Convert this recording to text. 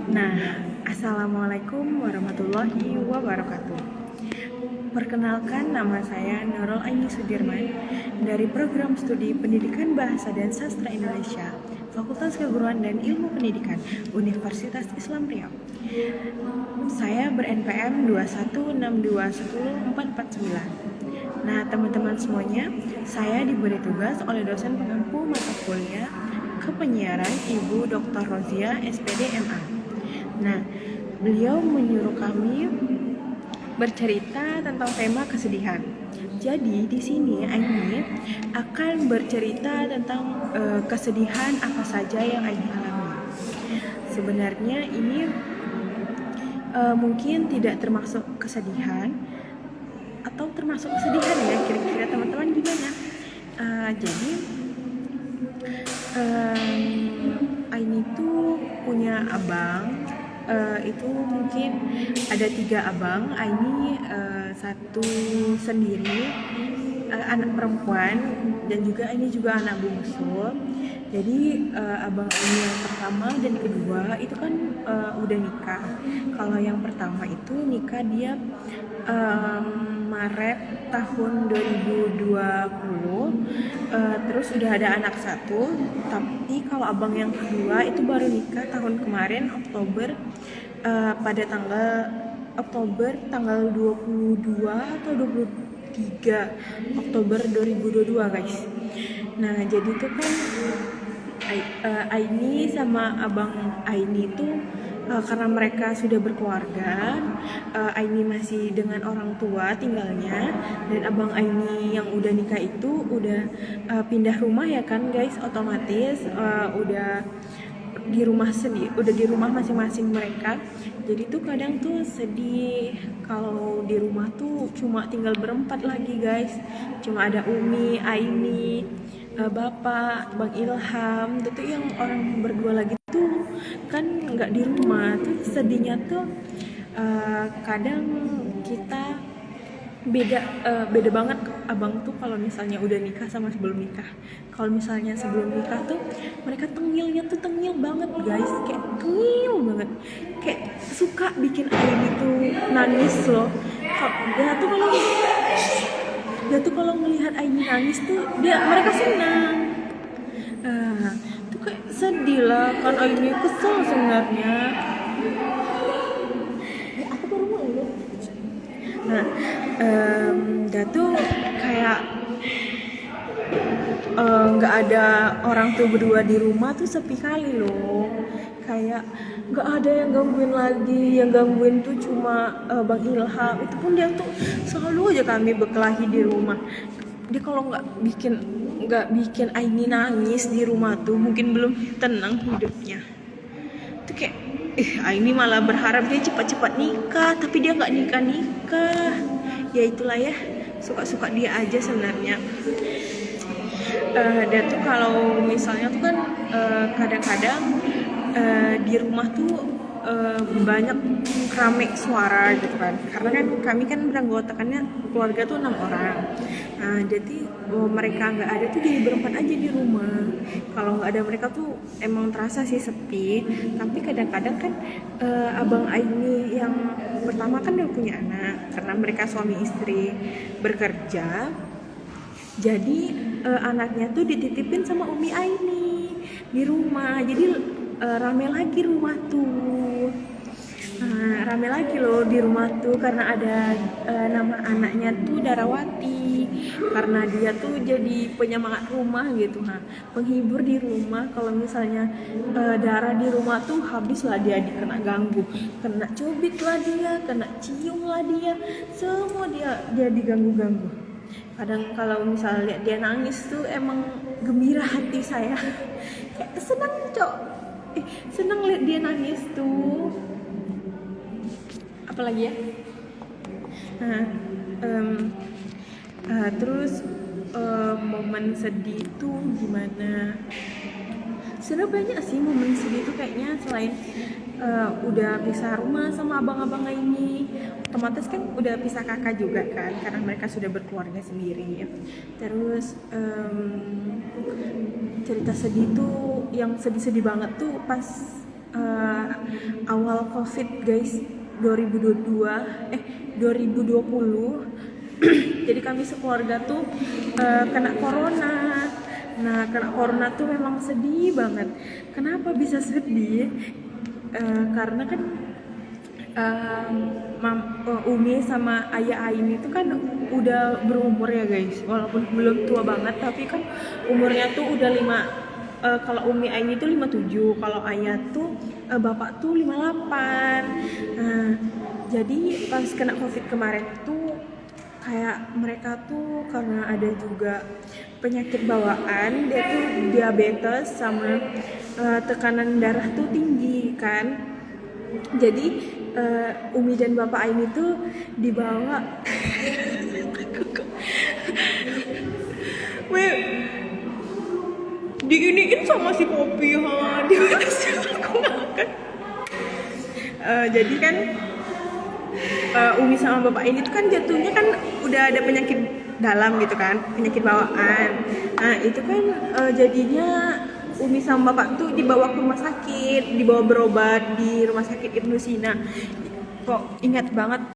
Nah, Assalamualaikum warahmatullahi wabarakatuh. Perkenalkan, nama saya Nurul Aini Sudirman dari Program Studi Pendidikan Bahasa dan Sastra Indonesia, Fakultas Keguruan dan Ilmu Pendidikan, Universitas Islam Riau. Saya ber-NPM 216210449. Nah, teman-teman semuanya, saya diberi tugas oleh dosen pengampu mata kuliah kepenyiaran Ibu Dr. Rozia, SPD MA. Nah, beliau menyuruh kami bercerita tentang tema kesedihan. Jadi di sini Aini akan bercerita tentang kesedihan apa saja yang Aini alami. Sebenarnya ini mungkin tidak termasuk kesedihan atau termasuk kesedihan ya, kira-kira teman-teman gimana? Jadi Aini tuh punya abang. Itu mungkin ada 3 abang. Aini satu sendiri, anak perempuan, dan juga Aini juga anak bungsu. Jadi abang Aini yang pertama dan kedua itu kan udah nikah. Kalau yang pertama itu nikah dia Maret tahun 2020, terus udah ada anak satu. Tapi kalau abang yang kedua itu baru nikah tahun kemarin Oktober, pada tanggal 22 atau 23 Oktober 2022 guys. Nah jadi itu kan Aini sama abang Aini tuh karena mereka sudah berkeluarga, Aini masih dengan orang tua tinggalnya, dan abang Aini yang udah nikah itu udah pindah rumah ya kan guys, otomatis udah di rumah udah di rumah masing-masing mereka. Jadi tuh kadang tuh sedih kalau di rumah tuh cuma tinggal berempat lagi guys, cuma ada Umi, Aini, Bapak, Bang Ilham, itu yang orang berdua lagi tuh kan nggak di rumah. Tuh sedihnya tuh kadang kita beda banget abang tuh kalau misalnya udah nikah sama sebelum nikah. Kalau misalnya sebelum nikah tuh mereka tengilnya tuh tengil banget guys, kayak tengil banget, kayak suka bikin Aini tuh nangis loh. Dia tuh kalau ngelihat Aini nangis tuh mereka senang. Tuh kayak sedih lah kan, Aini kesel sebenarnya. Aku baru mulai loh. Nah, dia tuh kayak nggak ada orang tuh berdua di rumah tuh sepi kali loh. Kayak nggak ada yang gangguin lagi, yang gangguin tuh cuma Bang Ilham. Itu pun dia tuh selalu aja kami berkelahi di rumah. Dia kalau nggak bikin Aini nangis di rumah tuh mungkin belum tenang hidupnya. Tuh kayak Aini malah berharap dia cepat-cepat nikah, tapi dia nggak nikah. Ya itulah ya, suka-suka dia aja sebenarnya. Dan tuh kalau misalnya tuh kan kadang-kadang di rumah tuh banyak rame suara gitu kan, karena kan kami kan beranggotakannya keluarga tuh 6 orang. Nah jadi mereka nggak ada tuh jadi berempat aja di rumah. Kalau nggak ada mereka tuh emang terasa sih sepi. Tapi kadang-kadang kan abang Aini yang pertama kan udah punya anak, karena mereka suami istri bekerja. Jadi anaknya tuh dititipin sama Umi Aini di rumah. Jadi rame lagi rumah tuh. Rame lagi loh di rumah tuh, karena ada nama anaknya tuh Darawati, karena dia tuh jadi penyemangat rumah gitu, penghibur di rumah. Kalau misalnya Dara di rumah tuh habis lah dia kena ganggu, kena cubit lah dia, kena cium lah dia, semua dia diganggu-ganggu. Kadang kalau misalnya lihat dia nangis tuh emang gembira hati saya. Kayak senang lihat dia nangis tuh. Apalagi ya. Terus momen sedih tuh gimana? Sebenarnya banyak sih momen sedih tuh kayaknya, selain udah pisah rumah sama abang-abang ini, otomatis kan udah pisah kakak juga kan, karena mereka sudah berkeluarga sendiri. Terus cerita sedih tuh yang sedih-sedih banget tuh pas eh, awal COVID guys, 2020. Jadi kami sekeluarga tuh kena corona. Nah, kena corona tuh memang sedih banget. Kenapa bisa sedih? Karena kan Umi sama ayah Ain itu kan udah berumur ya guys, walaupun belum tua banget tapi kan umurnya tuh udah kalau Umi Ain itu 57, kalau ayah tuh bapak tuh 58. Nah, jadi pas kena COVID kemarin tuh kayak mereka tuh karena ada juga penyakit bawaan, dia tuh diabetes sama tekanan darah tuh tinggi kan. Jadi Umi dan Bapak Ain itu dibawa diiniin sama si kopi dikasih aku makan. Jadi kan Umi sama Bapak Ain itu kan jatuhnya kan udah ada penyakit dalam gitu kan, penyakit bawaan. Nah itu kan jadinya Umi sama Bapak tuh dibawa ke rumah sakit, dibawa berobat di rumah sakit Ibnu Sina. Kok ingat banget